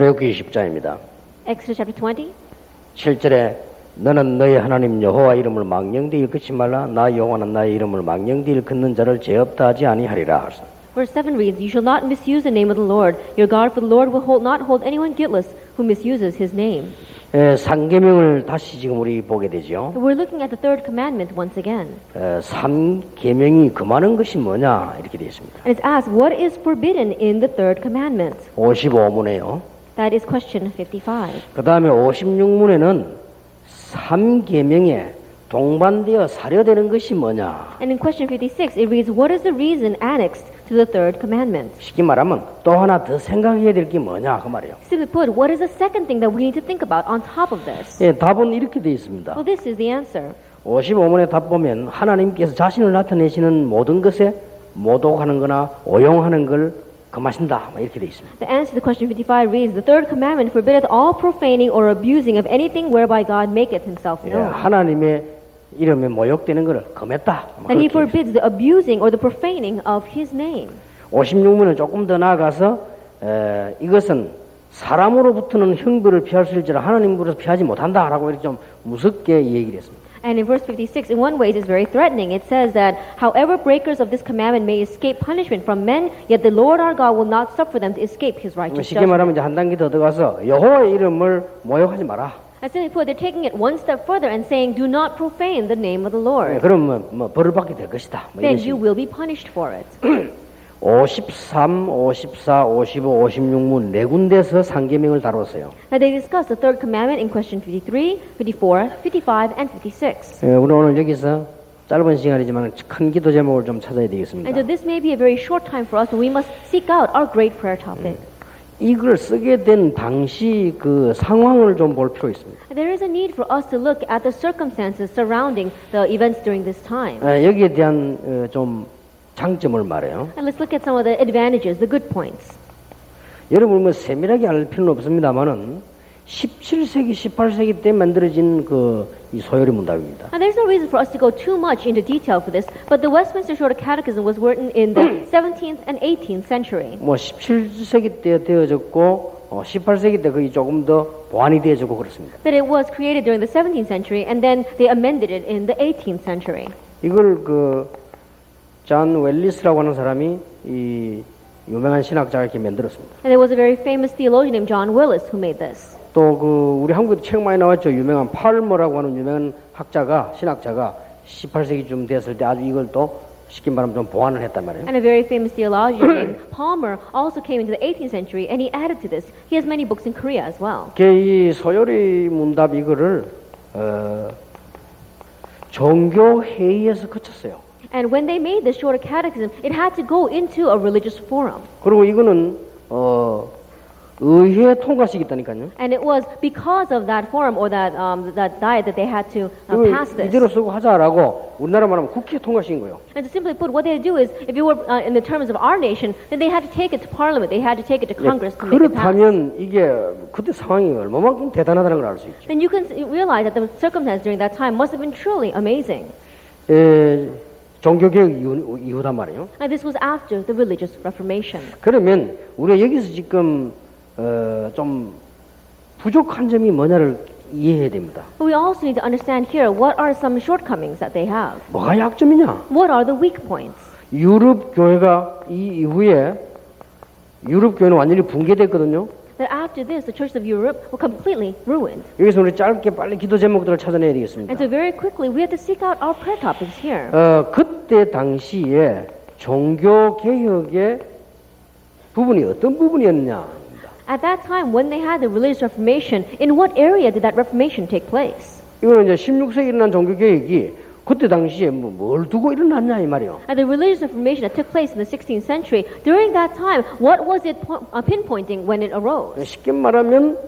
출애굽기 20장입니다. Exodus chapter 20. 7절에 너는 너희 하나님 여호와 이름을 망령되이 일컫지 말라. 나 여호와는 나의 이름을 망령되이 일컫는 자를 죄 없다 하지 아니하리라. Verse 7 reads, You shall not misuse the name of the Lord, your God, for the Lord will not hold anyone guiltless who misuses his name. 삼계명을 다시 지금 우리 보게 되죠. We're looking at the third commandment once again. 삼계명이 금하는 것이 뭐냐 이렇게 되어 있습니다. And it's asked, what is forbidden in the third commandment? 55문에요. That is question 55. 그 다음에 56문에는 삼계명에 동반되어 사려되는 것이 뭐냐. And in question 56, it reads, What is the reason annexed to the third commandment? 쉽게 말하면 또 하나 더 생각해야 될 게 뭐냐 그 말이에요. Simply put, what is the second thing that we need to think about on top of this? 예, 답은 이렇게 되어 있습니다. Well, this is the answer. 55문의 답 보면 하나님께서 자신을 나타내시는 모든 것에 모독하는 거나 오용하는 걸 금하신다 이렇게 되어 있습니다. The answer to question 55 reads, The third commandment forbiddeth all profaning or abusing of anything whereby God maketh himself 예, known. 하나님의 이름에 모욕되는 것을 금했다. That he forbids the abusing or the profaning of his name. 56문은 조금 더 나아가서 이것은 사람으로부터는 형벌을 피할 수 있을지라 하나님으로서 피하지 못한다라고 이렇게 좀 무섭게 얘기를 했습니다. And in verse 56, in one way, it is very threatening. It says that, However breakers of this commandment may escape punishment from men, yet the Lord our God will not suffer them to escape his righteous 쉽게 말하면 judgment. 이제 한 단계 더 들어가서 여호와의 이름을 모욕하지 마라. And simply put, they're taking it one step further and saying, Do not profane the name of the Lord. 그럼 뭐 벌을 받게 될 것이다. 뭐 Then 이런 you 식으로. will be punished for it. 53, 54, 55, 56문 네 군데서 상계명을 다뤘어요. Now they discuss the third commandment in question 53, 54, 55, and 56. 우리 오늘 여기서 짧은 시간이지만 큰 기도 제목을 좀 찾아야 되겠습니다. And so this may be a very short time for us, but we must seek out our great prayer topic. 이걸 쓰게 된 당시 그 상황을 좀 볼 필요 있습니다. There is a need for us to look at the circumstances surrounding the events during this time. 여기에 대한 좀 장점을 말해요. And let's look at some of the advantages, the good points. 여러분 뭐 세밀하게 알 필요는 없습니다만은 17세기, 18세기 때 만들어진 이 소요리 문답입니다. And there's no reason for us to go too much into detail for this, but the Westminster Shorter Catechism was written in the 17th and 18th century. 뭐 17세기 때 되어졌고 18세기 때 거의 조금 더 보완이 되어졌고 그렇습니다. That it was created during the 17th century, and then they amended it in the 18th century. 이걸 존 웰리스라고 하는 사람이 이 유명한 신학자가 이렇게 만들었습니다. And there was a very famous theologian named John Willis who made this. 또 우리 한국에도 책 많이 나왔죠. 유명한 팔머라고 하는 유명한 신학자가 18세기쯤 됐을 때 아주 이걸 또 쉽게 말하면 좀 보완을 했단 말이에요. And a very famous theologian named Palmer also came into the 18th century, and he added to this. He has many books in Korea as well. 이 소요리 문답 이거를 종교 회의에서 거쳤어요. And when they made this shorter catechism, it had to go into a religious forum. 그리고 이거는 의회 통과시켰다니까요. And it was because of that forum or that diet that they had to pass this. 이대로 쓰고 하자라고 우리나라 말하면 국회 통과시킨 거예요. And to simply put, what they do is, if you were in the terms of our nation, then they had to take it to Parliament, they had to take it to Congress to make it pass. 그렇다면 이게 그때 상황이 얼마만큼 대단하다는 걸 알 수 있죠. Then you can realize that the circumstances during that time must have been truly amazing. 종교개혁 이후단 말이에요. And this was after the religious reformation. 그러면 우리가 여기서 지금 좀 부족한 점이 뭐냐를 이해해야 됩니다. But we also need to understand here what are some shortcomings that they have. 뭐가 약점이냐? What are the weak points? 유럽 교회가 이 이후에 유럽 교회는 완전히 붕괴됐거든요. That after this, the churches of Europe were completely ruined. 여기서 우리 짧게 빨리 기도 제목들을 찾아내야 되겠습니다. And so very quickly, we have to seek out our prayer topics here. 그때 당시에 종교 개혁의 부분이 어떤 부분이었냐? At that time, when they had the religious reformation, in what area did that reformation take place? 이거는 이제 16세기에 일어난 종교 개혁이 그때 당시에 뭘 두고 일어났냐 이 말이요. And the religious reformation that took place in the 16th century, during that time, what was it pinpointing when it arose? 쉽게 말하면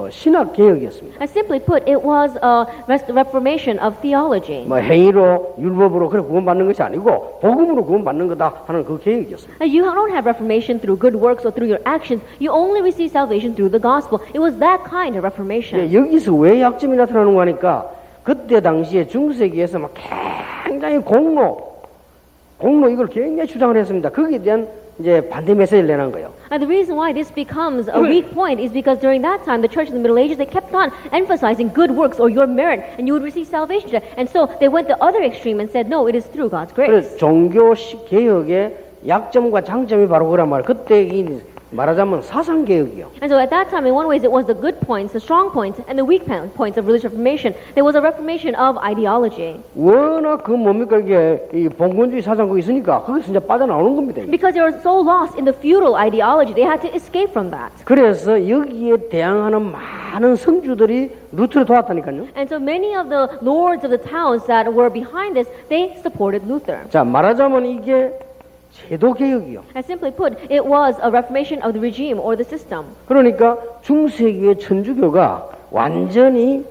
신학 개혁이었습니다. And simply put, it was a reformation of theology. 뭐 행위로 율법으로 그래 구원받는 것이 아니고 복음으로 구원받는 거다 하는 그 개혁이었습니다. You don't have reformation through good works or through your actions. You only receive salvation through the gospel. It was that kind of reformation. 여기서 왜 약점이 나타나는 거 하니까 그때 당시에 중세기에서 막 굉장히 공로 이걸 굉장히 주장을 했습니다. 거기에 대한 이제 반대 메시지를 내는 거예요. And the reason why this becomes a weak point is because during that time, the church in the Middle Ages, they kept on emphasizing good works or your merit, and you would receive salvation. And so they went the other extreme and said, no, it is through God's grace. 그래서 종교 개혁의 약점과 장점이 바로 그란 말. 그때 이 말하자면 사상 개혁이요. And so at that time, in one way, it was the good points, the strong points, and the weak points of religious reformation. There was a reformation of ideology. 워낙 그 뭡니까 이게 이 봉건주의 사상 거기 있으니까 거기서 이제 빠져나오는 겁니다. 이게. Because they were so lost in the feudal ideology, they had to escape from that. 그래서 여기에 대항하는 많은 성주들이 루터를 도왔다니까요. And so many of the lords of the towns that were behind this, they supported Luther. 자 말하자면 이게 제도 개혁이요. And simply put, it was a reformation of the regime or the system. 그러니까 중세기의 천주교가 완전히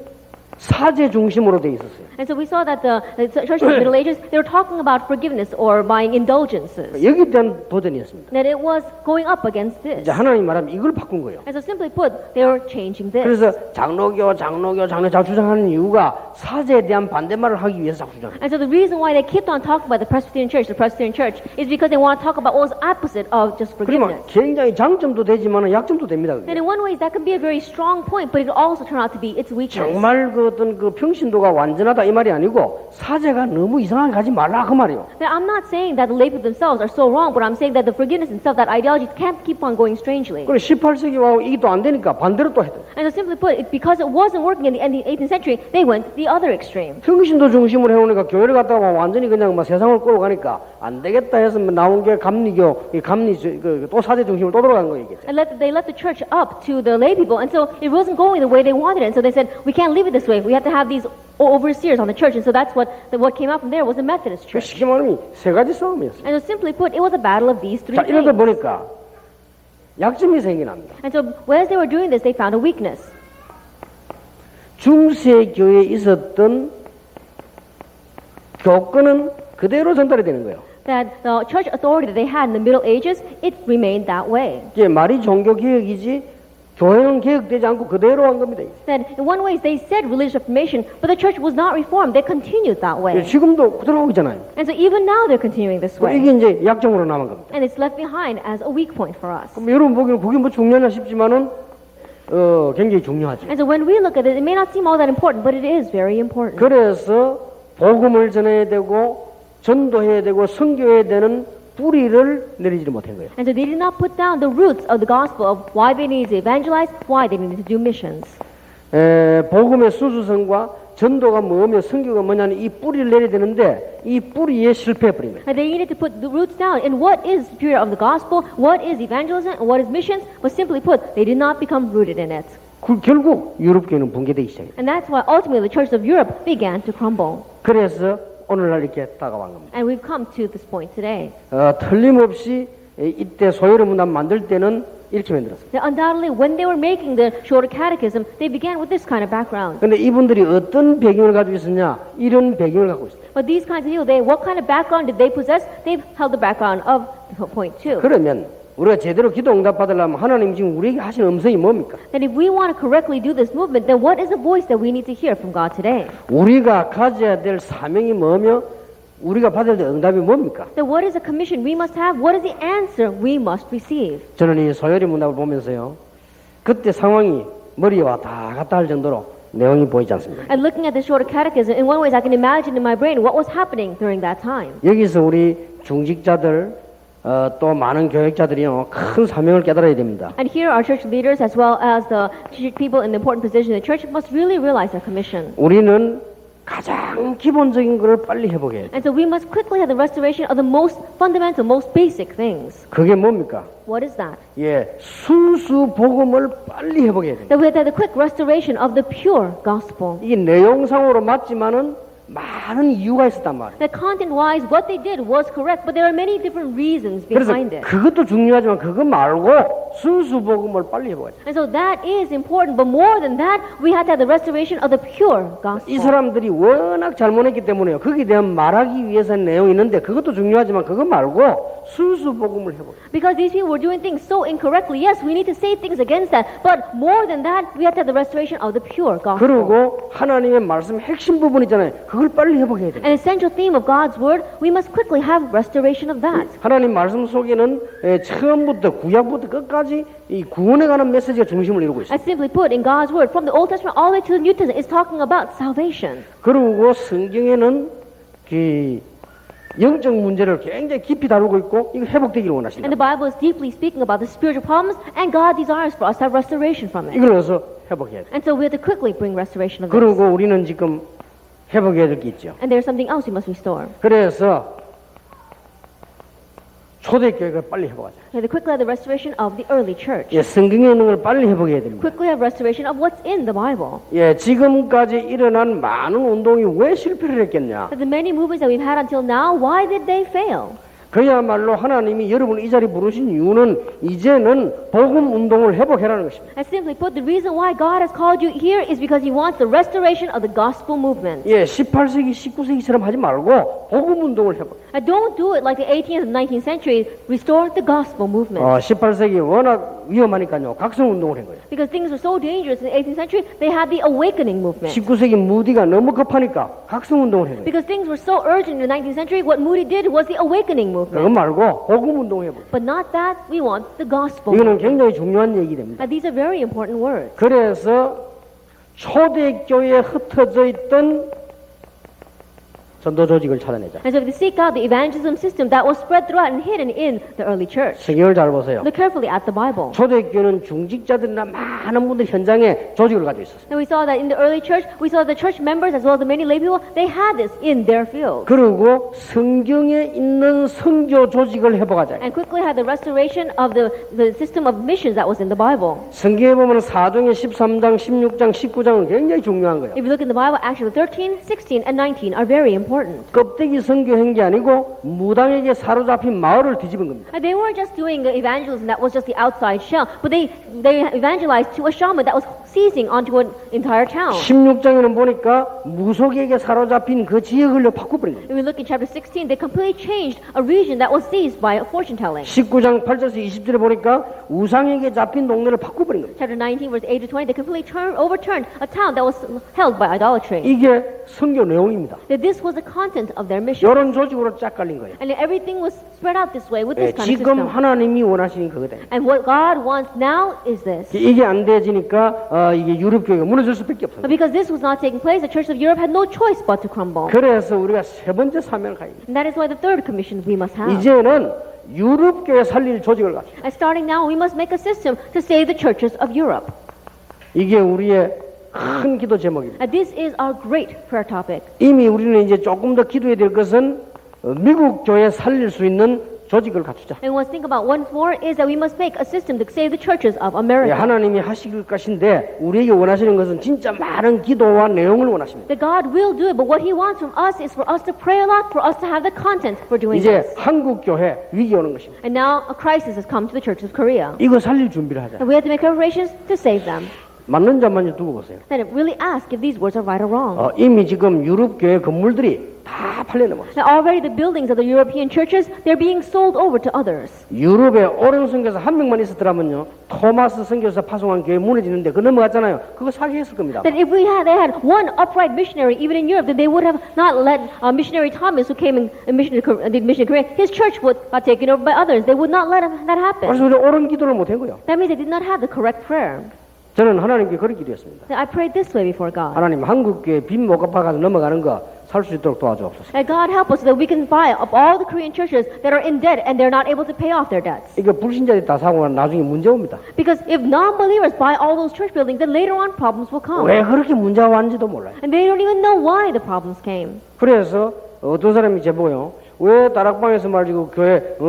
사제 중심으로 돼 있었어요. And so we saw that the church in the Middle Ages, they were talking about forgiveness or buying indulgences. 여기에 대한 도전이었습니다. That it was going up against this. 이제 하나님 말하면 이걸 바꾼 거예요. And so simply put, they were changing this. 그래서 장로교 자꾸 주장하는 이유가 사제에 대한 반대말을 하기 위해서 자꾸 주장해요. And so the reason why they kept on talking about the Presbyterian Church, is because they want to talk about what was opposite of just 그러면 forgiveness. 굉장히 장점도 되지만 약점도 됩니다. 그게. And in one way, that can be a very strong point, but it can also turn out to be its weakness. 정말 그 어떤 그 평신도가 완전하다 이 말이 아니고 사제가 너무 이상하게 가지 말라 그 말이에요. Now, I'm not saying that the lay people themselves are so wrong, but I'm saying that the forgiveness itself, that ideology can't keep on going strangely. 그래 18세기 와고 이게 또 안 되니까 반대로 또 해도. And so simply put, because it wasn't working in the 18th century, they went the other extreme. 평신도 중심으로 해오니까 교회를 갔다가 완전히 그냥 막 세상을 끌고 가니까 안 되겠다 해서 나온 게 감리교, 또 사제 중심으로 또 들어간 거예요 이게. And they let the church up to the lay people, and so it wasn't going the way they wanted it. And so they said, we can't leave it this way. We have to have these overseers on the church. And so that's what came out from there was the Methodist church. 쉽게 말하면 세 가지 싸움이었어요. And so simply put, it was a battle of these three 자 이러다 things. 보니까 약점이 생겨납니다. And so as they were doing this, they found a weakness. 중세교회에 있었던 교권은 그대로 전달이 되는 거예요. That the church authority that they had in the Middle Ages, it remained that way. 이게 말이 종교 개혁이지 교회는 개혁되지 않고 그대로 한 겁니다. That in one way they said religious reformation, but the church was not reformed. They continued that way. 지금도 그대로 하고 있잖아요. And so even now they're continuing this way. 이게 이제 약점으로 남은 겁니다. And it's left behind as a weak point for us. 그럼 여러분 보기에는 그게 뭐 중요하냐 싶지만은 굉장히 중요하죠. And so when we look at it, it may not seem all that important, but it is very important. 그래서 복음을 전해야 되고 전도해야 되고 선교해야 되는 뿌리를 내리지를 못한 거예요. And so they did not put down the roots of the gospel of why they needed to evangelize, why they needed to do missions. 복음의 순수성과 전도가 뭐며 선교가 뭐냐는 이 뿌리를 내려야 되는데 이 뿌리에 실패해버립니다. And they needed to put the roots down in what is the spirit of the gospel, what is evangelism, and what is missions, but simply put, they did not become rooted in it. 결국 유럽교회는 붕괴되기 시작해요. And that's why ultimately the churches of Europe began to crumble. 그래서 오늘날 이렇게 다가온 겁니다. And we've come to this point today. 틀림없이 이때 소요를 문답 만들 때는 이렇게 만들었어요. Now, undoubtedly, when they were making the shorter catechism, they began with this kind of background. 근데 이분들이 어떤 배경을 가지고 있었냐? 이런 배경을 갖고 있어요. But these kinds of people, what kind of background did they possess? They held the background of point two. 그러면 우리가 제대로 기도 응답 받으려면 하나님 지금 우리에게 하신 음성이 뭡니까? That if we want to correctly do this movement, then what is the voice that we need to hear from God today? 우리가 가져야 될 사명이 뭐며 우리가 받을 때 응답이 뭡니까? Then what is the commission we must have? What is the answer we must receive? 저는 이 소요리 문답을 보면서요. 그때 상황이 머리에 왔다 갔다 할 정도로 내용이 보이지 않습니다. And looking at the shorter catechism, in one way I can imagine in my brain what was happening during that time. 여기서 우리 중직자들 또 많은 교육자들이요 큰 사명을 깨달아야 됩니다. And here our church leaders as well as the people in the important position in the church must really realize their commission. 우리는 가장 기본적인 것을 빨리 회복해야 돼요. And so we must quickly have the restoration of the most fundamental, most basic things. 그게 뭡니까? What is that? 순수 복음을 빨리 회복해야 돼요. That we have to have the quick restoration of the pure gospel. 이게 내용상으로 맞지만은 많은 이유가 있었단 말이에요. That content-wise, what they did was correct, but there are many different reasons 그래서 behind it. 그것도 중요하지만 그거 말고 순수 복음을 빨리 회복해야 돼요. And so that is important, but more than that, we have to have the restoration of the pure gospel. 이 사람들이 워낙 잘못했기 때문에요. 거기에 대한 말하기 위해서 내용이 있는데 그것도 중요하지만 그거 말고 순수 복음을 회복해야 돼. Because these people were doing things so incorrectly. Yes, we need to say things against that. But more than that, we have to have the restoration of the pure gospel. 그리고 하나님의 말씀 핵심 부분 있잖아요. 그걸 빨리 회복해야 돼. An essential theme of God's word, we must quickly have restoration of that. 하나님 말씀 속에는 처음부터 구약부터 끝까지 이 구원에 관한 메시지가 중심을 이루고 있어요. And simply put, in God's word, from the Old Testament all the way to the New Testament, is talking about salvation. 그리고 성경에는 그 영적 문제를 굉장히 깊이 다루고 있고 이거 회복되기를 원하신다. And the Bible is deeply speaking about the spiritual problems, and God desires for us to have restoration from it. 이걸 어서 회복해야 돼. And so we have to quickly bring restoration of this. 그리고 우리는 지금 회복해야 될 게 있죠. And there's something else we must restore. 그래서 초대교회가 빨리 회복하자. We have to quickly have the restoration of the early church. 예, 성경에 있는 걸 빨리 회복해야 됩니다. Quickly have restoration of what's in the Bible. 예, 지금까지 일어난 많은 운동이 왜 실패를 했겠냐? But the many movements that we've had until now, why did they fail? 그야말로 하나님이 여러분을 이 자리 부르신 이유는 이제는 복음 운동을 회복해라는 것입니다. And simply put, the reason why God has called you here is because He wants the restoration of the gospel movement. 예, 18세기, 19세기처럼 하지 말고 복음 운동을 회복. And don't do it like the 18th and 19th century. Restore the gospel movement. 18세기 워낙 위험하니까요. 각성 운동을 한 거예요. Because things were so dangerous in the 18th century, they had the awakening movement. 19세기 무디가 너무 급하니까 각성 운동을 한 거예요. Because things were so urgent in the 19th century, what Moody did was the awakening 그거 movement. 말고 복음 운동 해보세요. But not that, we want the gospel. 이거는 굉장히 중요한 얘기됩니다. And these are very important words. 그래서 초대교회에 흩어져 있던 전도 조직을 찾아내자. And so we have to seek out the evangelism system that was spread throughout and hidden in the early church. 성경을 잘 보세요. Look carefully at the Bible. 초대교회는 중직자들이나 많은 분들 현장에 조직을 가지고 있었어요. And we saw that in the early church, we saw the church members as well as the many lay people, they had this in their field. 그리고 성경에 있는 선교 조직을 회복하자. And quickly had the restoration of the system of missions that was in the Bible. 성경에 보면 사도행전 13장, 16장, 19장은 굉장히 중요한 거예요. If you look in the Bible, actually 13, 16, and 19 are very important. 껍데기 선교한 게 아니고 무당에게 사로잡힌 마을을 뒤집은 겁니다. And they weren't just doing the evangelism that was just the outside shell, but they evangelized to a shaman that was seizing onto an entire town. 16장에는 보니까 무속에게 사로잡힌 그 지역을 바꿔버린 겁니다. If we look in chapter 16, they completely changed a region that was seized by fortune telling. 19장 8절에서 20절에 보니까 우상에게 잡힌 동네를 바꿔버린 겁니다. Chapter 19, verse 8 to 20, they completely overturned a town that was held by idolatry. 이게 선교 내용입니다. That this was the content of their mission. 이런 조직으로 쫙 깔린 거예요. And everything was spread out this way with 예, this kind of 지금 system. 하나님이 원하시는 그거다. And what God wants now is this. 이게 안 되지니까 이게 유럽 교회가 무너질 수밖에 없어요. But because this was not taking place, the Church of Europe had no choice but to crumble. 그래서 우리가 세 번째 사명을 가야 돼요. And that is why the third commission we must have. 이제는 유럽 교회 살릴 조직을 갖춰. And starting now, we must make a system to save the churches of Europe. 이게 우리의 큰 기도 제목입니다. And this is our great prayer topic. 이미 우리는 이제 조금 더 기도해야 될 것은 미국 교회 살릴 수 있는 조직을 갖추자. And we must think about once more is that we must make a system to save the churches of 예, America. 하나님이 하실 것인데 우리에게 원하시는 것은 진짜 많은 기도와 내용을 원하십니다. That God will do it, but what He wants from us is for us to pray a lot, for us to have the content for doing 이제 this. 한국 교회 위기 오는 것입니다. And now a crisis has come to the church of Korea. 이거 살릴 준비를 하자. And we have to make preparations to save them. 맞는 자만 두고 보세요. Then really ask if these words are right or wrong. 이미 지금 유럽 교회 건물들이 다 팔려넘었어요. Now already the buildings of the European churches, they're being sold over to others. 유럽에 오랜 선교사 한 명만 있었더라면요, 토마스 선교사 파송한 교회 무너지는데 그 넘어갔잖아요. 그거 사기했을 겁니다. That if they had one upright missionary, even in Europe, that they would have not let missionary Thomas, who came in did mission in Korea, his church would got taken over by others. They would not let that happen. 그래서 우리 옳은 기도를 못 한 거예요. That means they did not have the correct prayer. 저는 하나님께 그런 기도했습니다. I prayed this way before God. 하나님, 한국 교회 빚 못 갚아가지고 넘어가는 거 살 수 있도록 도와주옵소서. That God help us so that we can buy up all the Korean churches that are in debt and they're not able to pay off their debts. 이거 불신자들이 다 사고 나면 나중에 문제 옵니다. Because if non-believers buy all those church buildings, then later on problems will come. 왜 그렇게 문제가 왔는지도 몰라요. And they don't even know why the problems came. 그래서 어떤 사람이 제보요, 왜 다락방에서 말이고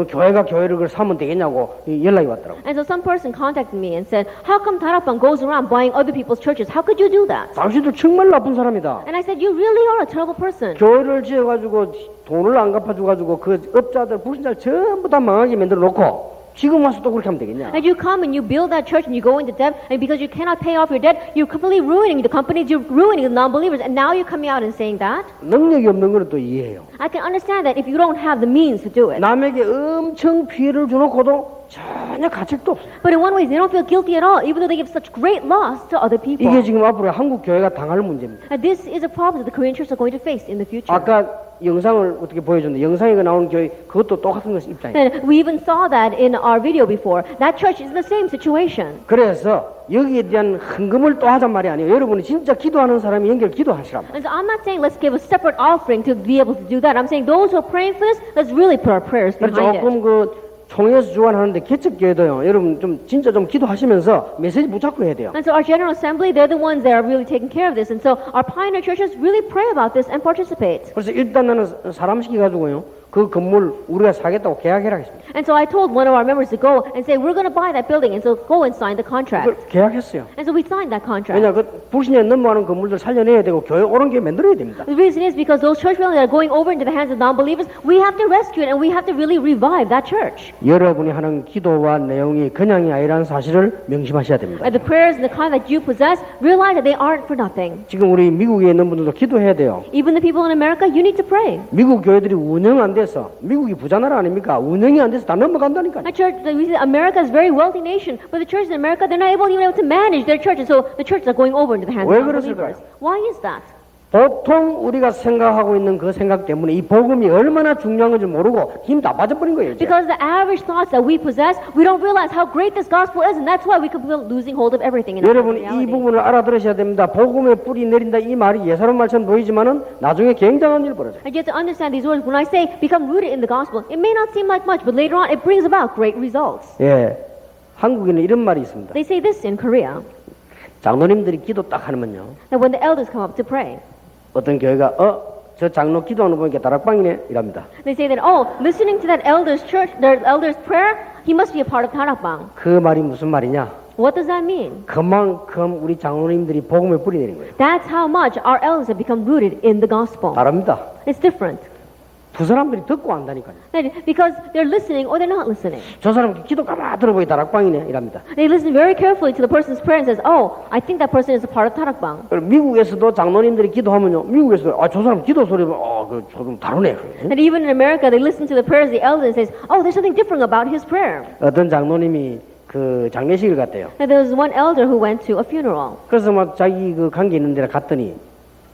교회가 교회를 그걸 사면 되겠냐고 연락이 왔더라고요. And so some person contacted me and said, how come Darapang goes around buying other people's churches? How could you do that? 당신도 정말 나쁜 사람이다. And I said, you really are a terrible person. 교회를 지어가지고 돈을 안 갚아줘가지고 그 업자들, 불신자들 전부 다 망하게 만들어 놓고 지금 와서 또 그렇게 하면 되겠냐? And you come and you build that church and you go into debt, and because you cannot pay off your debt, you're completely ruining the companies, you're ruining the non-believers, and now you're coming out and saying that? 능력이 없는 거는 또 이해해요. I can understand that if you don't have the means to do it. 남에게 엄청 피해를 주놓고도 전혀 가책도 없어요. But in one way, they don't feel guilty at all, even though they give such great loss to other people. 이게 지금 앞으로 한국 교회가 당할 문제입니다. And this is a problem that the Korean church are going to face in the future. 아까 영상을 어떻게 보여줬는데 영상에 나오는 교회 그것도 똑같은 것이 입장이에요. And we even saw that in our video before. That church is in the same situation. 그래서 여기에 대한 헌금을 또 하잔 말이 아니에요. 여러분이 진짜 기도하는 사람이 연결 기도하시란 말이에요. And so I'm not saying let's give a separate offering to be able to do that. I'm saying those who are praying for this, let's really put our prayers behind it. 조금 그 총회에서 주관하는데 개척교회도요. 여러분 좀 진짜 좀 기도하시면서 메시지 붙잡고 해야 돼요. And so our General Assembly, they're the ones that are really taking care of this. And so our pioneer churches really pray about this and participate. 그래서 일단 나는 사람 시켜가지고요. 그 건물 우리가 사겠다고 계약해라 했습니다. And so I told one of our members to go and say, we're going to buy that building. And so go and sign the contract. 그걸 계약했어요. And so we signed that contract. 왜냐 그 불신에 넘어가는 건물들 살려내야 되고 교회 옳은 교회 만들어야 됩니다. The reason is because those church buildings that are going over into the hands of non-believers, we have to rescue it and we have to really revive that church. 여러분이 하는 기도와 내용이 그냥이 아니라는 사실을 명심하셔야 됩니다. And the prayers and the kind that you possess, realize that they aren't for nothing. 지금 우리 미국에 있는 분들도 기도해야 돼요. Even the people in America, you need to pray. 미국 교회들이 운영 안 돼서 미국이 부자 나라 아닙니까? 운영이 안 돼서 다 넘어간다니까요. A church, we see America is a very wealthy nation, but the churches in America, they're not even able to manage their churches, so the churches are going over into the hands of 왜 non-believers. 그랬을까요? Why is that? 보통 우리가 생각하고 있는 그 생각 때문에 이 복음이 얼마나 중요한 건지 모르고 힘 다 빠져버린 거예요. 이제. Because the average thoughts that we possess, we don't realize how great this gospel is, and that's why we could be losing hold of everything in our 여러분 이 reality. 부분을 알아들으셔야 됩니다. 복음의 뿌리 내린다 이 말이 예사로운 말처럼 보이지만은 나중에 굉장한 일 벌어져요. And you have to understand these words. When I say become rooted in the gospel, it may not seem like much, but later on it brings about great results. 예, 한국에는 이런 말이 있습니다. They say this in Korea, 장로님들이 기도 딱 하면요. that when the elders come up to pray, 어떤 교회가 저 장로 기도하는 거 보니까 다락방이네 이랍니다. they say that, oh, listening to that elder's church, their elder's prayer, he must be a part of 다락방. 그 말이 무슨 말이냐? What does that mean? 그만큼 우리 장로님들이 복음의 뿌리 내린 거예요. That's how much our elders have become rooted in the gospel. 다릅니다. It's different. 두 사람들이 듣고 안다니까요. Because they're listening or they're not listening. 저 사람 기도 가만 들어보니 다락방이네 이랍니다. They listen very carefully to the person's prayer and says, oh, I think that person is a part of 다락방. 미국에서도 장로님들이 기도하면요. 미국에서도 저 사람 기도 소리 좀 다르네. And even in America, they listen to the prayers of the elders and says, oh, there's something different about his prayer. 어떤 장로님이 그 장례식을 갔대요. And there was one elder who went to a funeral. 그래서 막 자기 그 관계 있는 데를 갔더니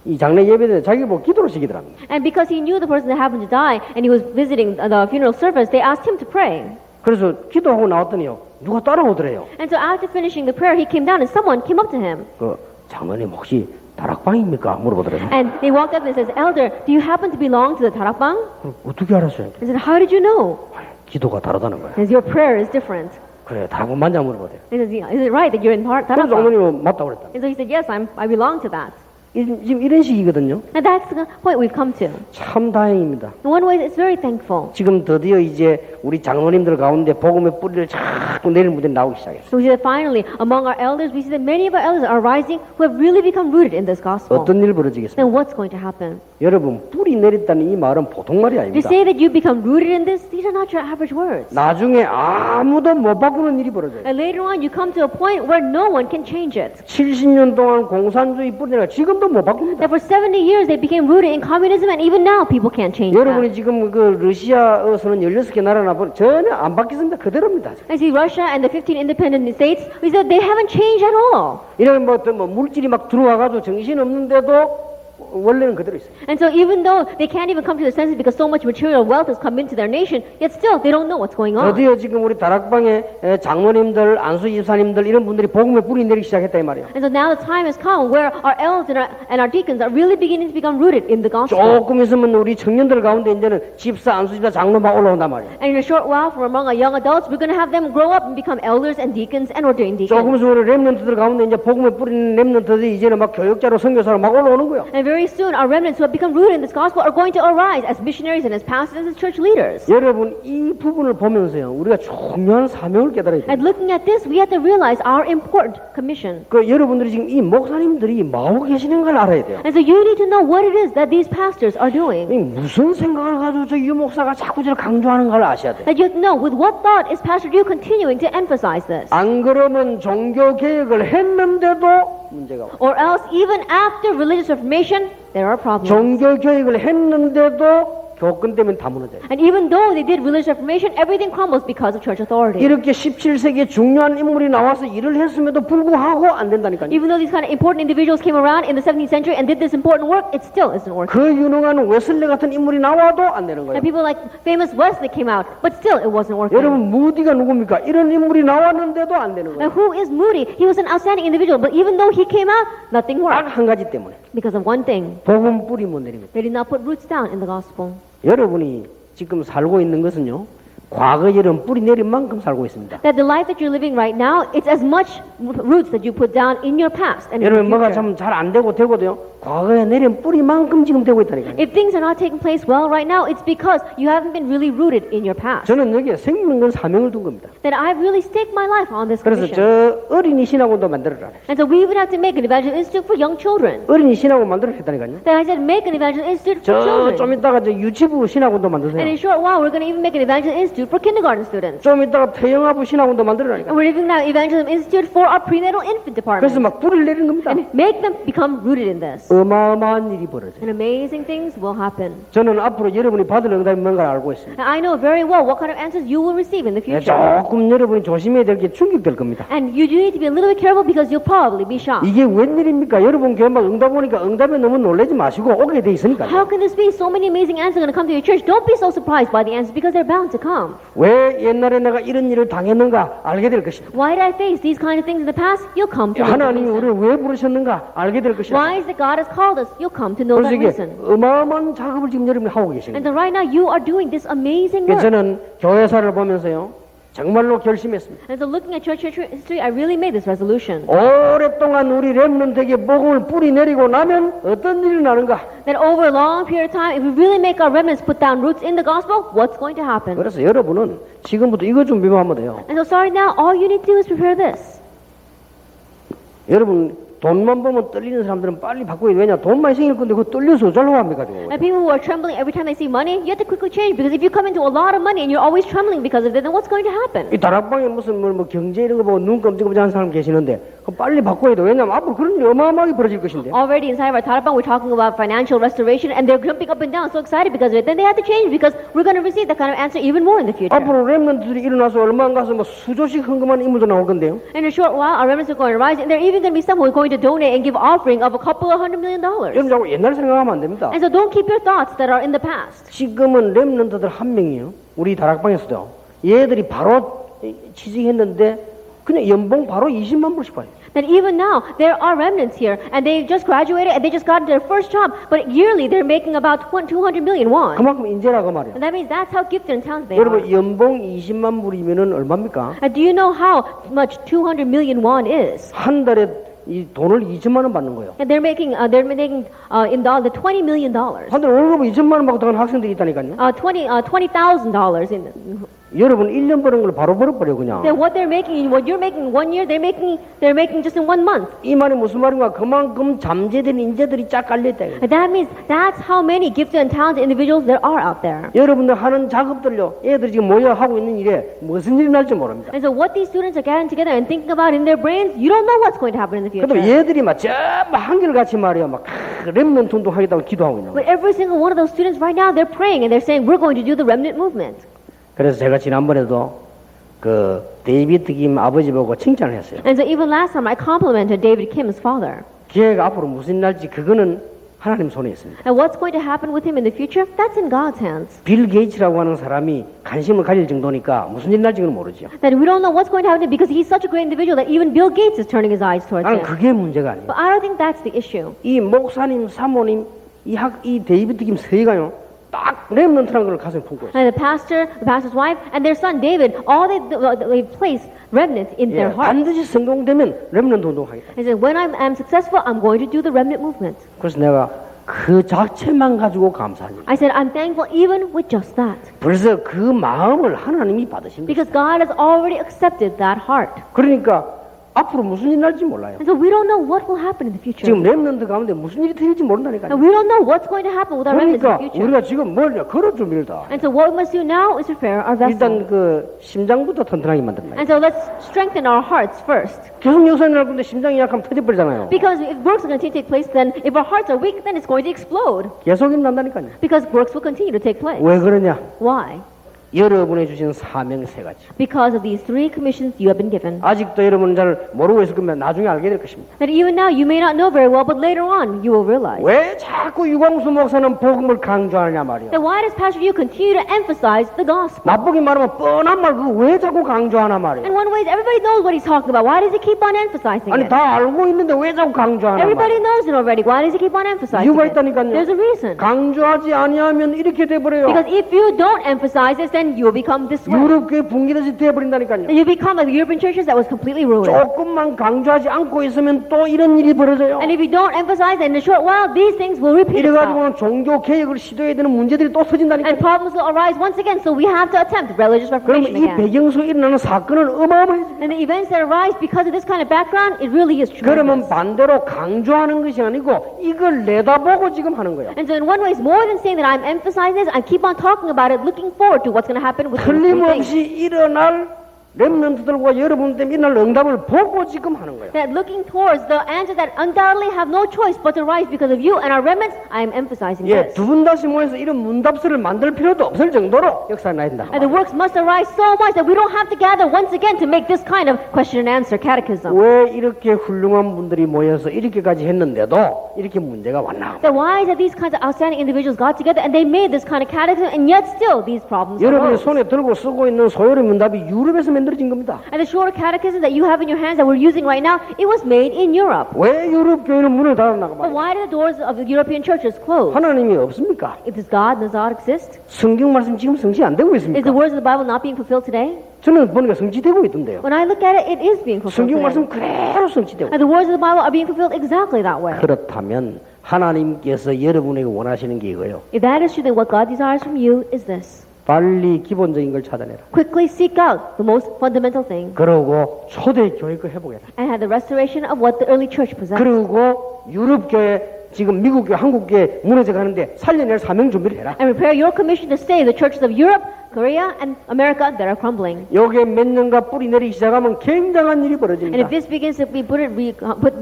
이 장례 예배 때 자기 뭐 기도를 시키더랍니다. And because he knew the person that happened to die and he was visiting the funeral service, they asked him to pray. 그래서 기도하고 나왔더니요. 누가 따라오더래요. And so after finishing the prayer, he came down and someone came up to him. 그 장로님 혹시 다락방입니까? 물어보더래요. And they walked up and says, elder, do you happen to belong to the 다락방? 어떻게 알았어요? He said, how did you know? 기도가 다르다는 거예요. He says, your prayer is different. 그래, 다락방 맞냐 물어보대요. He says, yeah, is it right that you're in 그래서 다락방? 장로님은 맞다고 그랬다. And so he said, yes, I belong to that. 지금 이런 식이거든요. And that's the point we've come to. 참 다행입니다. In one way, it's very thankful. 지금 드디어 이제 우리 장로님들 가운데 복음의 뿌리를 자꾸 내리는 분들이 나오기 시작했어요. So we see that finally, among our elders, we see that many of our elders are rising who have really become rooted in this gospel. 어떤 일 벌어지겠습니까? Then what's going to happen? 여러분 뿌리 내렸다는 이 말은 보통 말이 To 아닙니다. say that you become rooted in this, these are not your average words. 나중에 아무도 못 바꾸는 일이 벌어져요. And later on, you come to a point where no one can change it. 70년 동안 공산주의 뿌리가 지금도 못 바꿉니다. That for 70 years they became rooted in communism, and even now people can't change that. 여러분이 지금 그 러시아에서는 16개 나라나 보면 전혀 안 바뀌었습니다. 그대로입니다. I see Russia and the 15 independent states, we said they haven't changed at all. 이런 뭐 어떤 뭐 물질이 막 들어와가지고 정신 없는데도 원래는 그대로 있어요. And so even though they can't even come to their senses because so much material wealth has come into their nation, yet still they don't know what's going on. 드디어 지금 우리 다락방에 장로님들, 안수 집사님들 이런 분들이 복음의 뿌리 내리기 시작했다 이 말이에요. And so now the time has come where our elders and our deacons are really beginning to become rooted in the gospel. 조금 있으면 우리 청년들 가운데 이제는 집사, 안수 집사, 장로 막 올라온단 말이에요. And in a short while, from among our young adults, we're going to have them grow up and become elders and deacons and ordained deacons. 조금 있으면 우리 렘넌트들 가운데 이제 복음의 뿌리는 렘넌트들이 이제는 막 교역자로 선교사로 막 올라오는 거예요. And And very soon, our remnants who have become rooted in this gospel are going to arise as missionaries and as pastors and as church leaders. 여러분 이 부분을 보면서요 우리가 중요한 사명을 깨달아야 돼요. And looking at this, we have to realize our important commission. 그 여러분들이 지금 이 목사님들이 뭐 하고 계시는 걸 알아야 돼요. And so you need to know what it is that these pastors are doing. 이 무슨 생각을 가지고 저 유 목사가 자꾸 저를 강조하는 걸 아셔야 돼요. That you know with what thought is Pastor Yu continuing to emphasize this. 안 그러면 종교 개혁을 했는데도 문제가 없어요. Or else, even after religious reformation, there are problems. 종교 개혁을 했는데도 교권 때문에 다 무너져요. And even though they did religious reformation, everything crumbles because of church authority. 이렇게 17세기에 중요한 인물이 나와서 일을 했음에도 불구하고 안 된다니까요. Even though these kind of important individuals came around in the 17th century and did this important work, it still isn't working. 그 유능한 웨슬리 같은 인물이 나와도 안 되는 거예요. And people like famous Wesley came out, but still it wasn't working. 여러분 무디가 누굽니까? 이런 인물이 나왔는데도 안 되는 거예요. And who is Moody? He was an outstanding individual, but even though he came out, nothing 딱 worked 한 가지 때문에 because of one thing. 복음 뿌리 못 내립니다. They did not put roots down in the gospel. 여러분이 지금 살고 있는 것은요 과거 여름 뿌리 내린 만큼 살고 있습니다. That the life that you're living right now, it's as much roots that you put down in your past and in 여러분 your 뭐가 future. 참 잘 안 되고 되고도요 과거에 내린 뿌리만큼 지금 되고 있다니까요. If things are not taking place well right now, it's because you haven't been really rooted in your past. 저는 여기에 생명 건 사명을 둔 겁니다. That I've really staked my life on this 그래서 commission. 저 어린이 신학원도 만들어라. And so we even have to make an evangel institute for young children. 어린이 신학원 만들어 했다니까요. That I said make an evangel institute for 저 좀 children. 이따가 저 유치부 신학원도 And 만드세요. in a short while, we're going to even make an evangel institute for kindergarten students. 좀 이따가 태영아부 신학원도 And 만들어라니까. we're even now evangelism institute for our prenatal infant 그래서 department. 막 뿌리를 내리는 겁니다. And make them become rooted in this. 어마어마한 일이 벌어져요. And amazing things will happen. 저는 앞으로 여러분이 받을 응답이 뭔가를 알고 있습니다. And I know very well what kind of answers you will receive in the 네, future. 조금 여러분이 조심해야 될 게 충격될 겁니다. And you do need to be a little bit careful because you'll probably be shocked. 이게 웬일입니까? 여러분 교회만 응답 오니까 응답에 너무 놀라지 마시고 오게 돼 있으니까요. How can this be? So many amazing answers are going to come to your church. Don't be so surprised by the answers because they're bound to come. 왜 옛날에 내가 이런 일을 당했는가 알게 될 것이다. Why did I face these kind of things in the past? You'll come to know the 하나님이 reason. 우리를 왜 부르셨는가 알게 될 것이다. Why is it God has called us? You'll come to know 그래서 that 이게 reason. 어마어마한 작업을 지금 여러분이 하고 계십니다. And so right now you are doing this amazing 그래서 work. 저는 교회사를 보면서요 정말로 결심했습니다. And so looking at church history, I really made this resolution. 오랫동안 우리 렘넌트에게 복음을 뿌리 내리고 나면 어떤 일이 나는가? That over a long period of time, if we really make our remnants put down roots in the gospel, what's going to happen? 그래서 여러분은 지금부터 이거 준비만 하면 돼요. And so starting now, all you need to do is prepare this. 여러분 돈만 보면 떨리는 사람들은 빨리 바꿔야 돼. 왜냐 돈만 생길 건데 그거 떨려서 어쩌려고 합니까 지금. And people who are trembling every time they see money, you have to quickly change because if you come into a lot of money and you're always trembling because of it, then what's going to happen? 이 다락방에 무슨 뭐 경제 이런 거 보고 눈 깜짝깜짝한 사람 계시는데 그거 빨리 바꿔야 돼. 왜냐면 앞으로 그런 일이 어마어마하게 벌어질 것인데. Already inside of our Tarapang, we're talking about financial restoration and they're jumping up and down so excited because of it. Then they have to change because we're going to receive that kind of answer even more in the future. 앞으로 렘넌트들이 일어나서 얼마 안 가서 뭐 수조씩 헌금한 인물도 나올 건데요. In a short while, our remnants are going to rise and there are even going to be some who are going to donate and give offering of a couple of $100 million. 여러분 자꾸 옛날 생각하면 안 됩니다. And so don't keep your thoughts that are in the past. 지금은 렘넌트들 한 명이요. 우리 다락방에서도 얘들이 바로 취직했는데 그냥 연봉 바로 20만 불씩 받아요. That even now, there are remnants here and they just graduated and they just got their first job, but yearly they're making about 200 million won. 그만큼 인재라고 말이에요. And that means that's how gifted and talented they 여러분 are. 연봉 20만 불이면은 얼마입니까? Do you know how much 200 million won is? 한 달에 이 돈을 2천만 원 받는 거예요. And they're making in dollar $20 million. 한 달 월급을 2천만 원 받고 들어가는 학생들이 있다니까요. $20,000 in. 여러분 1년 버는 걸 바로 벌어버려 그냥. Then what they're making, what you're making in 1 year, they're making just in 1 month. 이 말이 무슨 말인가? 그만큼 잠재된 인재들이 쫙 깔려있다. And that means that's how many gifted and talented individuals there are out there. 여러분들 하는 작업들요. 애들이 지금 모여 하고 있는 일에 무슨 일이 날지 모릅니다. And so what these students are gathering together and thinking about in their brains, you don't know what's going to happen in the 그래도 future. 얘들이 막 전부 한결같이 말이야. 막 렘넌트 운동하겠다고 기도하고 있는 But 거예요. every single one of those students right now, they're praying and they're saying, we're going to do the remnant movement. 그래서 제가 지난번에도 그 데이비드 김 아버지 보고 칭찬을 했어요. And so even last time, I complimented David Kim's father. 기회가 앞으로 무슨 일 날지 그거는 하나님 손에 있습니다. And what's going to happen with him in the future? That's in God's hands. 빌 게이츠라고 하는 사람이 관심을 가질 정도니까 무슨 일 날지는 모르죠. That we don't know what's going to happen because he's such a great individual that even Bill Gates is turning his eyes towards 나는 him. 그게 문제가 아니에요. But I don't think that's the issue. 이 목사님, 사모님, 이 데이비드 김 세가요. 딱 렘넌트라는 걸 가슴에 품고 있어요. And the pastor's wife, and their son David, all they place remnant in their 예, heart. 반드시 성공되면 렘넌트 운동하겠다. He said, when I'm successful, I'm going to do the remnant movement. 그래서 내가 그 자체만 가지고 감사합니다. I said, I'm thankful even with just that. 벌써 그 마음을 하나님이 받으신 거예요. Because God has already accepted that heart. 그러니까 앞으로 무슨 일이 날지 몰라요. And so we don't know what will happen in the future. 지금 렘넌트 가운데 무슨 일이 터질지 모른다니까요. And we don't know what's going to happen with our remnants in 그러니까 the future. 우리가 지금 뭘요? 걸어 준비다. And so what we must do now is prepare our vessel. 일단 그 심장부터 튼튼하게 만든다. And so let's strengthen our hearts first. 계속 역사를 날 건데 심장이 약하면 터져버리잖아요. Because if works are going to take place, then if our hearts are weak, then it's going to explode. 계속 일난다니까요. Because works will continue to take place. 왜 그러냐? Why? 여러분의 주신 사명 세 가지. Because of these three commissions you have been given. 아직도 여러분은 잘 모르고 있을 겁니다. 나중에 알게 될 것입니다. That even now you may not know very well, but later on you will realize. 왜 자꾸 유광수 목사는 복음을 강조하냐 말이야. Then why does Pastor Yu continue to emphasize the gospel? 나쁘게 말하면 뻔한 말 그거 왜 자꾸 강조하나 말이야. In one way, everybody knows what he's talking about. Why does he keep on emphasizing 아니 it? 다 알고 있는데 왜 자꾸 강조하나 Everybody 말이야. knows it already. Why does he keep on emphasizing 이유가 it? 있다니까요. There's a reason. 강조하지 아니하면 이렇게 돼버려요. Because if you don't emphasize this, then you will become this way. 유럽교회 붕괴듯이 돼버린다니까요. You become like the European churches that was completely ruined. 조금만 강조하지 않고 있으면 또 이런 일이 벌어져요. And if you don't emphasize it in a short while, these things will repeat itself. 이래가지고는 종교 개혁을 시도해야 되는 문제들이 또 And 터진다니까요. problems will arise once again, so we have to attempt religious 그럼 reformation 이 again. 배경 속에 일어나는 사건은 어마어마해요. And the events that arise because of this kind of background, it really is 그러면 tremendous. 반대로 강조하는 것이 아니고 이걸 내다보고 지금 하는 거예요. And so in one way, it's more than saying that I'm emphasizing this, I keep on talking about it, looking forward to what's going to happen with these three things. 틀림없이 일어날 렘넌트들과 여러분 때문에 일어날 응답을 보고 지금 하는 거예요. That looking towards the answers that undoubtedly have no choice but to rise because of you and our remnants, I am emphasizing 예, this. 두 분 다시 모여서 이런 문답서를 만들 필요도 없을 정도로 역사가 나야 된다. And the works must arise so much that we don't have to gather once again to make this kind of question and answer catechism. 왜 이렇게 훌륭한 분들이 모여서 이렇게까지 했는데도 이렇게 문제가 왔나? Then why is it these kinds of outstanding individuals got together and they made this kind of catechism and yet still these problems 여러분이 arose? 손에 들고 쓰고 있는 소요리 문답이 유럽에서 만들어진 겁니다. And the shorter catechism that you have in your hands that we're using right now, it was made in Europe. 왜 유럽 교회는 문을 닫았나가 But 말이에요? why did the doors of the European churches close? 하나님이 없습니까? Does God does not exist? 성경 말씀 지금 성취 안 되고 Is the 있습니까? words of the Bible not being fulfilled today? 저는 보니까 성취되고 있던데요. When I look at it, it is being fulfilled 성경 today. 말씀 그대로 성취되고. And the words of the Bible are being fulfilled exactly that way. 그렇다면 하나님께서 여러분에게 원하시는 게 이거예요. If that is true, then what God desires from you is this. 빨리 기본적인 걸 찾아내라. Quickly seek out the most fundamental thing 그러고 초대 교회를 회복해라. and have the restoration of what the early church possessed. 그리고 유럽 교회 지금 미국 교회, 한국 교회 무너져 가는데 살려낼 사명 준비를 해라. And prepare your commission to save the churches of Europe, Korea, and America that are crumbling. 여기에 몇 년간 뿌리 내리기 시작하면 굉장한 일이 And 벌어집니다. if this begins to be put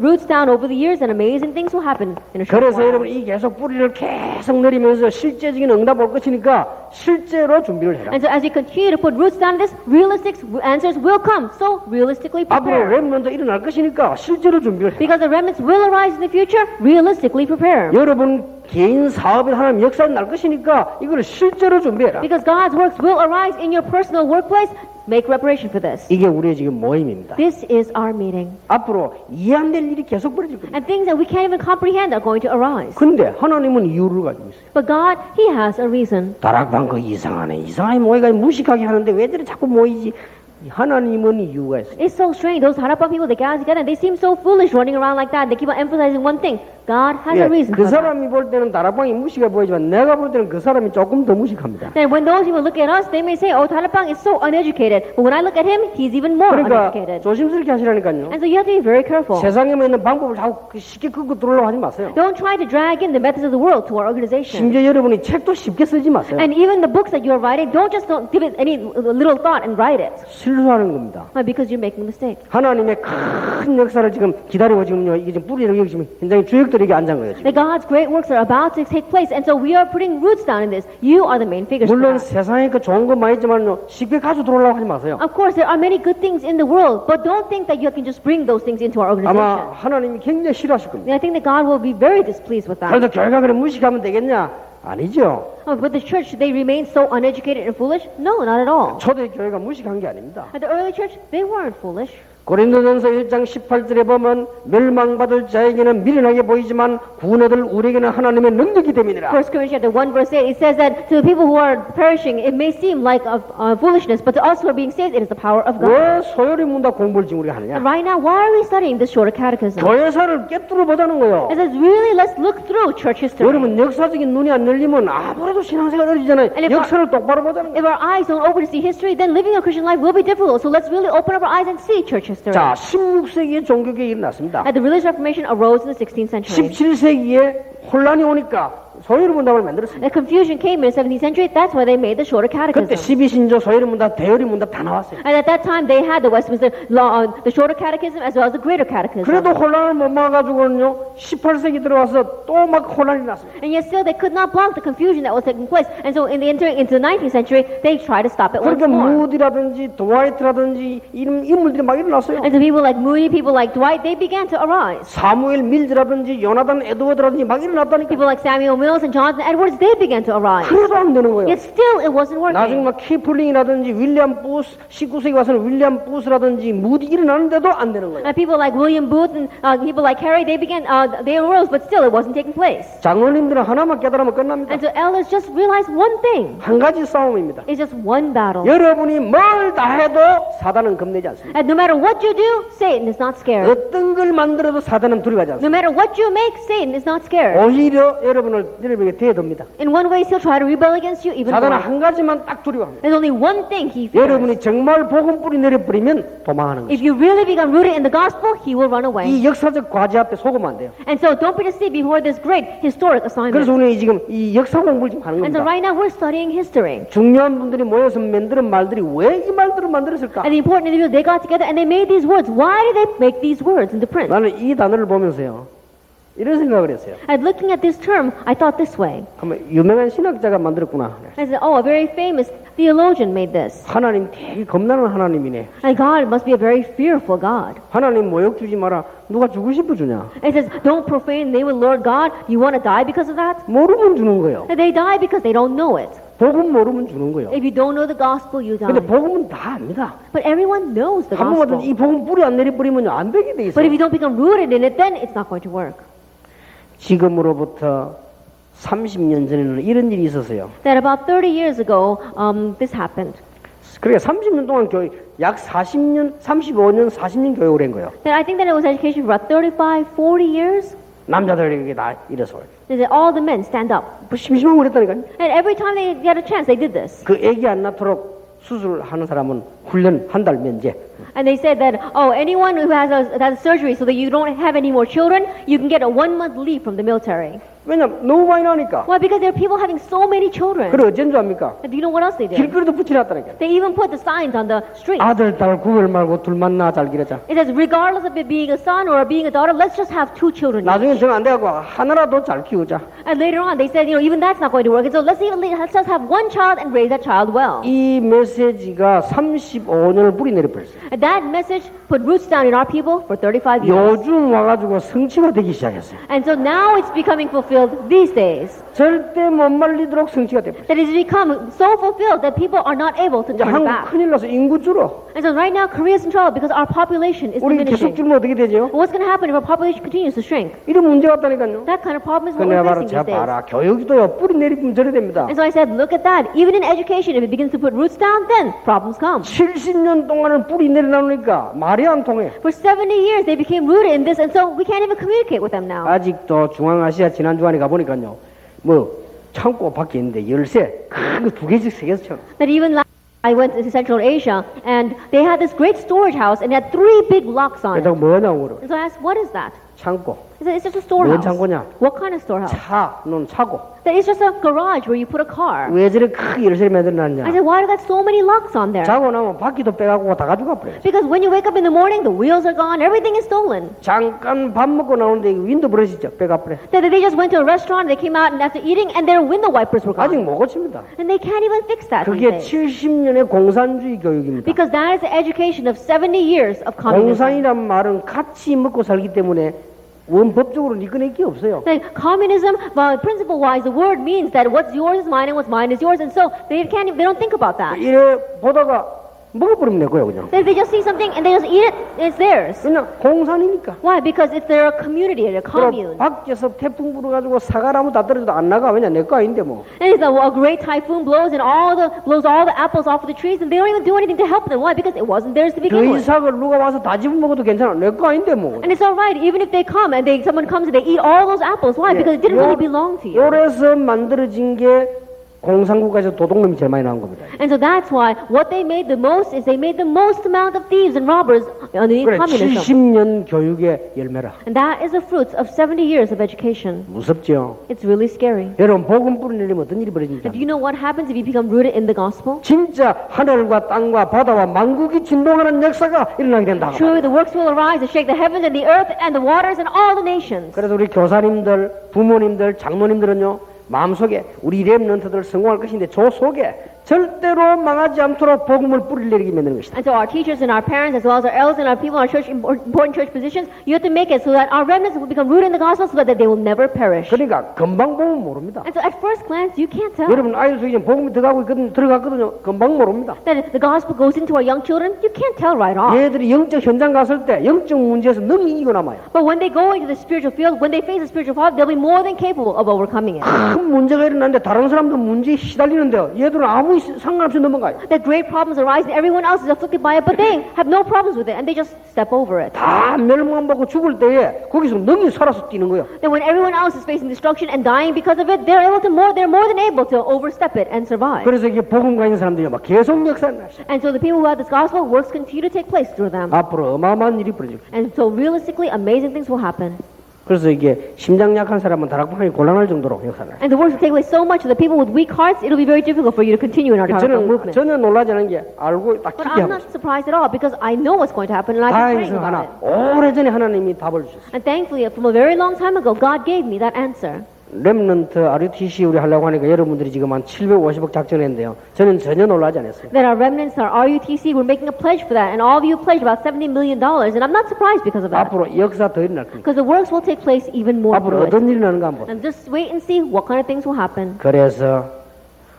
roots down over the years, then amazing things will happen in a short 그래서 while. 여러분 이 계속 뿌리를 계속 내리면서 실제적인 응답 올 것이니까 실제로 준비를 해라. And so as you continue to put roots down this, realistic answers will come. So realistically 앞으로 prepare. 렘넌트 일어날 것이니까 실제로 준비를 해라. Because the remnants will arise in the future, realistically prepare. 여러분 개인 사업에 하나님 역사가 날 것이니까 이걸 실제로 준비해라. Because God's works will arise in your personal workplace, make reparation for this. 이게 우리의 지금 모임입니다. This is our meeting. 앞으로 이해 안 될 일이 계속 벌어질 겁니다. And things that we can't even comprehend are going to arise. 근데 하나님은 이유를 가지고 있어요. But God, He has a reason. 다락방 그 이상하네. 이상하게 모이가 무식하게 하는데 왜 저리 자꾸 모이지? 하나님은 이유가 있어요. It's so strange. Those Harappa people, they gather together and they seem so foolish running around like that. They keep on emphasizing one thing. God has a reason 그 for that. 사람이 볼 때는 다락방이 무식해 보이지만 내가 볼 때는 그 사람이 조금 더 무식합니다. Then when those people look at us, they may say, oh, Tarapang is so uneducated. But when I look at him, he's even more 그러니까 uneducated. 조심스럽게 하시라니까요. And so you have to be very careful. 세상에만 있는 방법을 자꾸 쉽게 끄고 들어오려고 하지 마세요. Don't try to drag in the methods of the world to our organization. 심지어 여러분이 책도 쉽게 쓰지 마세요. And even the books that you are writing, don't give it any little thought and write it. 실수하는 겁니다. Because you're making mistakes. 하나님의 큰 역사를 지금 기다리고 지금요. 이게 지금 뿌리를 여기 지금 굉장히 주역들이 이게 앉은 거예요. 지금. That God's great works are about to take place. And so we are putting roots down in this. You are the main figures. for 물론 that. 세상에 그 좋은 것 많이 있지만요. 쉽게 가져 들어오려고 하지 마세요. Of course, there are many good things in the world, but don't think that you can just bring those things into our organization. 아마 하나님이 굉장히 싫어하실 겁니다. I think that God will be very displeased with that. 그래도 교회가 그래 무식하면 되겠냐? 아니죠. But the church, they remain so uneducated and foolish? No, not at all. 초대 교회가 무식한 게 아닙니다. At the early church, they weren't foolish. 고린도전서 1장 18절에 보면 멸망받을 자에게는 미련하게 보이지만 구원 얻을 우리에게는 하나님의 능력이 됨이니라. 1 Corinthians chapter 1 verse 8, it says that to the people who are perishing, it may seem like foolishness, but to us who are being saved, it is the power of God. 왜 소요리 문다 공부를 지금 우리가 하느냐? And right now, why are we studying this shorter catechism? 교회사를 깨뚫어 보자는 거예요. It says, really, let's look through church history. 여러분 역사적인 눈이 안 열리면 아무래도 신앙생활 어려지잖아요. And if 역사를 똑바로 보자는 거예요. If our eyes don't open to see history, then living a Christian life will be difficult. So let's really open up our eyes and see church history. 자, 16세기에 종교개혁이 일어났습니다. At the religious reformation arose in the 16th century. 17세기에 혼란이 오니까 소요리 문답을 만들었습니다. The confusion came in the 17th century. That's why they made the shorter 그때 catechism. 12신조, 소요리 문답, 대요리 문답 다 나왔어요. And at that time, they had the Westminster law, the shorter catechism as well as the greater catechism. 그래도 혼란을 못 막아가지고는요, 18세기 들어와서 또 막 혼란이 났습니다. And yet still, they could not block the confusion that was taking place. And so, in the entering into the 19th century, they tried to stop it once 그러니까 more. 무디라든지 드와이트라든지 이런 인물들이 막 일어났어요. And so people like Moody, people like Dwight, they began to arise. 사무엘 밀즈라든지 요나단 에드워드라든지 막 일어났다니까. People like Samuel Mills and Jonathan Edwards, they began to arise. 그래도 안 되는 거예요. Yet still, it wasn't 나중에 working. 막 키플링이라든지 윌리엄 부스, 19세기 와서는 윌리엄 부스라든지 무디 일어나는데도 안 되는 거예요. People like William Booth and people like Harry, they began, they arose, but still it wasn't taking place. 장로님들은 하나만 깨달으면 끝납니다. And so elders just realized one thing. 한 가지 싸움입니다. It's just one battle. 여러분이 뭘 다 해도 사단은 겁내지 않습니다. And no matter what you do, Satan is not scared. 어떤 걸 만들어도 사단은 두려워하지 않습니다. No matter what you make, Satan is not scared. 오히려 여러분에게 대듭니다. In one way, he'll try to rebel against you even 사단은 more. 한 가지만 딱 두려워합니다. There's only one thing he fears. 여러분이 정말 복음 뿌리 내려버리면 도망하는 거예요. If you really become rooted in the gospel, he will run away. 이 역사적 과제 앞에 속으면 안 돼요. And so don't be deceived before this great historic assignment. 그래서 우리는 지금 이 역사 공부를 지금 하는 And so 겁니다. right now we're studying history. 중요한 분들이 모여서 만드는 말들이 왜 이 말들을 만들었을까? And the important individuals, they got together and they made these words. Why did they make these words into print? 나는 이 단어를 보면서요, 이런 생각을 했어요. And looking at this term, I thought this way. 그러면 유명한 신학자가 만들었구나. I said, oh, a very famous theologian made this. 하나님 되게 겁나는 하나님이네. And God must be a very fearful God. 하나님 모욕 주지 마라. 누가 주고 싶어 주냐? It says, don't profane the name of the Lord God. You want to die because of that? 모르면 주는 거예요. And they die because they don't know it. 복음 모르면 주는 거예요. If you don't know the gospel, you die. 근데 복음은 다 압니다. But everyone knows the 한 번만 gospel. 이 복음 뿌리 안 내려버리면 안 되게 돼 But 있어요. if you don't become rooted in it, then it's not going to work. 지금으로부터 30년 전에는 이런 일이 있었어요. That about 30 years ago, this happened. 그러니까 30년 동안 교육, 약 40년, 35년, 40년 교육을 한 거예요. Then I think that it was education for about 35, 40 years. 남자들에게 다 이래서. They said, all the men stand up. 뭐 심심하고 그랬다니까요. And every time they got a chance, they did this. 그 애기 안 낳도록 수술하는 사람은 훈련 한 달 면제. And they said that, oh, anyone who has a surgery so that you don't have any more children, you can get a 1-month leave from the military. 왜냐면 너무 많이 나니까. Why? Because there are people having so many children. 그래 어쩐 줄 압니까? And do you know what else they did? 길거리도 붙여놨다니까. They even put the signs on the street. 아들, 딸 구별 말고 둘만 낳아 잘 기르자. It says, regardless of it being a son or being a daughter, let's just have 2 children. 나중에 정 안 돼갖고 하나라도 잘 키우자. And later on, they said, even that's not going to work. And so let's just have 1 child and raise that child well. 이 메시지가 35년을 뿌리 내려버렸어요. And that message put roots down in our people for 35 years. 요즘 와가지고 성취가 되기 시작했어요. And so now it's becoming fulfilled these days. 절대 못 말리도록 성취가 돼버렸어요. That it has become so fulfilled that people are not able to 이제 turn it 한국 back. 큰일 나서 인구 줄어. And so right now, Korea is in trouble because our population is 우리 계속 diminishing. 줄면 어떻게 되죠? What's going to happen if our population continues to shrink? 이런 문제가 있다니까요. That kind of problem is what 그래 we're 바로 facing 제가 these days. 봐라. 교육도요 뿌리 내리면 저래 됩니다. And so I said, look at that. Even in education, if it begins to put roots down, then problems come. 70년 동안은 뿌리 내려놓으니까 말이 안 통해. For 70 years, they became rooted in this, and so we can't even communicate with them now. 아직도 중앙아시아 지난 주간에 가보니까요. 뭐 창고 밖에 있는데 열쇠 큰 거 2개씩 3개씩 쳐. That even last I went to Central Asia, and they had this great storage house, and it had 3 big locks on it. 그래서 뭐냐고 물어. And so I asked, what is that? 창고. He said, it's just a 뭔 storehouse. 창고냐? What kind of storehouse? 차는 차고. That it's just a garage where you put a car. 왜 저래 크게 열쇠를 I 만들어놨냐? said, why do got so many locks on there? 자고 나면 바퀴도 빼가고 다 가져가 버려. Because when you wake up in the morning, the wheels are gone, everything is stolen. 잠깐 밥 먹고 나오는데 윈도 브러시죠? 빼가 버려. That they just went to a restaurant, they came out, and after eating, and their window wipers were 아직 gone. 못 고칩니다. And they can't even fix that these 그게 days. 70년의 공산주의 교육입니다. Because that is the education of 70 years of communism. 공산이란 말은 같이 먹고 살기 때문에 원법적으로 이끌어낼 게 없어요. That communism, principle-wise, the word means that what's yours is mine and what's mine is yours, and so they don't think about that. 이래 보다가 먹어버리면 내 거야 그냥. They just see something and they just eat it, it's theirs. 그냥 공산이니까. Why? Because it's their community, their commune. 그럼 밖에서 태풍 불어가지고 사과나무 다 떨어져도 안 나가. 왜냐 내 거 아닌데 뭐. And it's a great typhoon blows and blows all the apples off of the trees and they don't even do anything to help them. Why? Because it wasn't theirs to 그 begin with. 이삭을 누가 와서 다 집어 먹어도 괜찮아. 내 거 아닌데 뭐. And it's alright, even if they come and someone comes and they eat all those apples. Why? Because it didn't really belong to you. 요래서 만들어진 게 공산국가에서 도둑놈이 제일 많이 나온 겁니다. And so that's why what they made the most is they made the most amount of thieves and robbers underneath 그래 communism. 70년 교육의 열매라. And that is the fruits of 70 years of education. 무섭죠. It's really scary. 여러분 복음 뿌리내리면 어떤 일이 벌어진지 Do you know what happens if you become rooted in the gospel? 진짜 하늘과 땅과 바다와 만국이 진동하는 역사가 일어나게 된다. Truly the works will arise and shake the heavens and the earth and the waters and all the nations. 그래서 우리 교사님들, 부모님들, 장로님들은요 마음속에 우리 렘넌트들 성공할 것인데 저 속에 절대로 망하지 않도록 복음을 뿌리내리게 만드는 것이다. And so our teachers and our parents, as well as our elders and our people in our church, important church positions, you have to make it so that our remnants will become rooted in the gospel so that they will never perish. 그러니까 금방 보면 모릅니다. And so at first glance, you can't tell 여러분 아이들 속에 지금 복음이 들어갔거든요. 금방 모릅니다. that the gospel goes into our young children. You can't tell right off. 얘들이 영적 현장 갔을 때 영적 문제에서 능히 이기고 남아요. But when they go into the spiritual field, when they face the spiritual problem, they'll be more than capable of overcoming it. 큰 문제가 일어나는데 다른 사람도 문제에 시달리는데요. 얘들은 아무 상관없이 넘어가요. That great problems arise and everyone else is afflicted by it, but they have no problems with it and they just step over it. 다 멸망받고 죽을 때에 거기서 능히 살아서 뛰는 거예요. Then when everyone else is facing destruction and dying because of it, they're more than able to overstep it and survive. 그래서 이게 복음가 있는 사람들이 막 계속 역사를 나시. And so the people who have this gospel, works continue to take place through them. 앞으로 어마어마한 일이 벌어질 거예요. And so realistically, amazing things will happen. 그래서 이게 심장 약한 사람은 다락방이 곤란할 정도로 역사를 나시. And the works will take place so much that the people with weak hearts, it'll be very difficult for you to continue in our Tarakang movement. 전혀 놀라지 않은 게 알고 딱 But 기대하고 I'm not surprised at all because I know what's going to happen and I've been praying 다행히 about 하나 it. 오래전에 하나님이 답을 주셨어요. And thankfully, from a very long time ago, God gave me that answer. 렘넌트 RUTC 우리 하려고 하니까 여러분들이 지금 한 750억 작정했는데요. 저는 전혀 놀라지 않았어요. That our remnants, our RUTC, we're making a pledge for that. And all of you pledged about $70 million. And I'm not surprised because of that. 앞으로 역사 더 일어날 겁니다. Because the works will take place even more 앞으로 through it. 어떤 일이 나는가 한번. And just wait and see what kind of things will happen. 그래서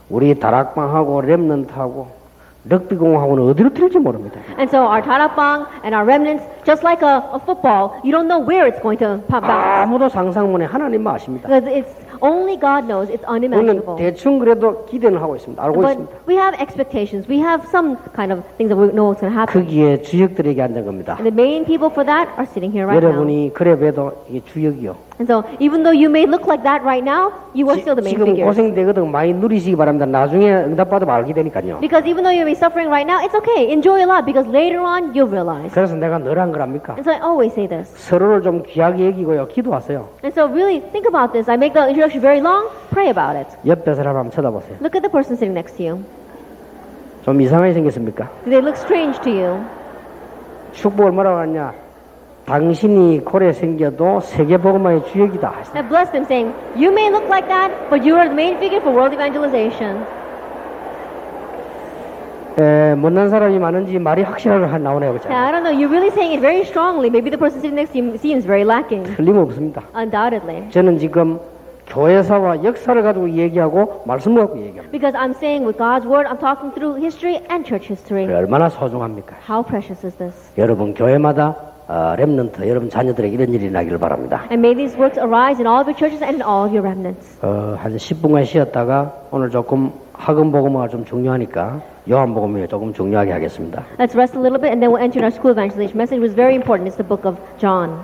우리 다락방하고 렘넌트하고 럭비공하고는 어디로 튈지 모릅니다. And so our Tarakbang and our remnants, just like a football, you don't know where it's going to pop out. 아무도 상상 못해 하나님만 아십니다. Because it's only God knows. It's 우리는 unimaginable. 대충 그래도 기대는 하고 있습니다. 알고 But 있습니다. we have expectations. We have some kind of things that we know what's going to happen. 거기에 주역들에게 앉은 겁니다. And the main people for that are sitting here right now. 여러분이 그래 봬도 이게 주역이요. And so even though you may look like that right now, you are still the main 지금 figure. 고생되거든 많이 누리시기 바랍니다. 나중에 응답받으면 알게 되니까요. Because even though you may be suffering right now, it's okay. Enjoy a lot because later on you'll realize. 그래서 내가 늘 한 거랍니까? And so I always say this. 서로를 좀 귀하게 여기고요. 기도하세요. And so really think about this. I make the introduction very long. Pray about it. 옆에 사람 한번 쳐다보세요. Look at the person sitting next to you. 좀 이상하게 생겼습니까? Do they look strange to you? 축복을 뭐라고 하냐? 당신이 고래 생겨도 세계복음화의 주역이다. I bless them saying, you may look like that, but you are the main figure for world evangelization. 못난 사람이 많은지 말이 확실하게 나오네요. 그죠? Now, I don't know. You're really saying it very strongly. Maybe the person sitting next to you seems very lacking. 틀림없습니다. Undoubtedly. 저는 지금 교회사와 역사를 가지고 얘기하고 말씀을 갖고 얘기합니다. Because I'm saying with God's word, I'm talking through history and church history. 얼마나 소중합니까? How precious is this? 여러분 교회마다 렘넌트 여러분 자녀들에게 이런 일이 나기를 바랍니다. And may these works arise in all of your churches and in all of your remnants. 한 10분간 쉬었다가 오늘 조금 학원 복음화가 좀 중요하니까 요한복음이 조금 중요하게 하겠습니다. Let's rest a little bit and then we'll enter our school evangelization message. It was very important. It's the book of John.